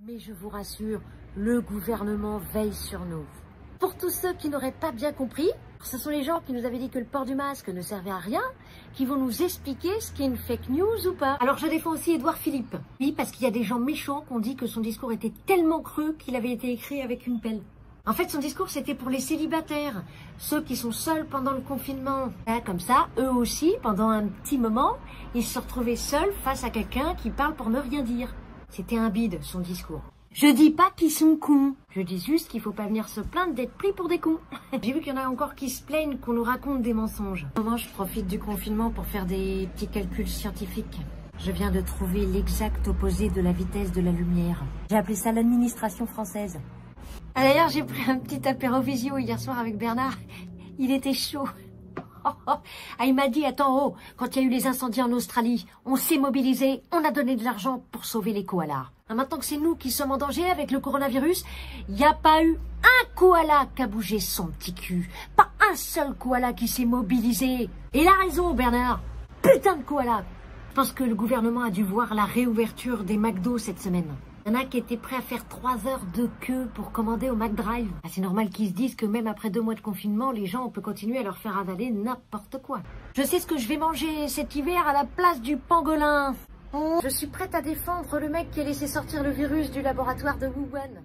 Mais je vous rassure, le gouvernement veille sur nous. Pour tous ceux qui n'auraient pas bien compris, ce sont les gens qui nous avaient dit que le port du masque ne servait à rien, qui vont nous expliquer ce qui est une fake news ou pas. Alors je défends aussi Édouard Philippe. Oui, parce qu'il y a des gens méchants qui ont dit que son discours était tellement creux qu'il avait été écrit avec une pelle. En fait, son discours, c'était pour les célibataires, ceux qui sont seuls pendant le confinement. Comme ça, eux aussi, pendant un petit moment, ils se retrouvaient seuls face à quelqu'un qui parle pour ne rien dire. C'était un bide, son discours. Je dis pas qu'ils sont cons, je dis juste qu'il faut pas venir se plaindre d'être pris pour des cons. J'ai vu qu'il y en a encore qui se plaignent qu'on nous raconte des mensonges. Moi, je profite du confinement pour faire des petits calculs scientifiques. Je viens de trouver l'exact opposé de la vitesse de la lumière. J'ai appelé ça l'administration française. Ah, d'ailleurs, j'ai pris un petit apéro visio hier soir avec Bernard. Il était chaud. Ah, il m'a dit, attends, quand il y a eu les incendies en Australie, on s'est mobilisé, on a donné de l'argent pour sauver les koalas. Maintenant que c'est nous qui sommes en danger avec le coronavirus, il n'y a pas eu un koala qui a bougé son petit cul. Pas un seul koala qui s'est mobilisé. Et il a raison, Bernard. Putain de koala. Je pense que le gouvernement a dû voir la réouverture des McDo cette semaine. Il y en a qui étaient prêts à faire 3 heures de queue pour commander au McDrive. C'est normal qu'ils se disent que même après 2 mois de confinement, les gens, on peut continuer à leur faire avaler n'importe quoi. Je sais ce que je vais manger cet hiver à la place du pangolin. Je suis prête à défendre le mec qui a laissé sortir le virus du laboratoire de Wuhan.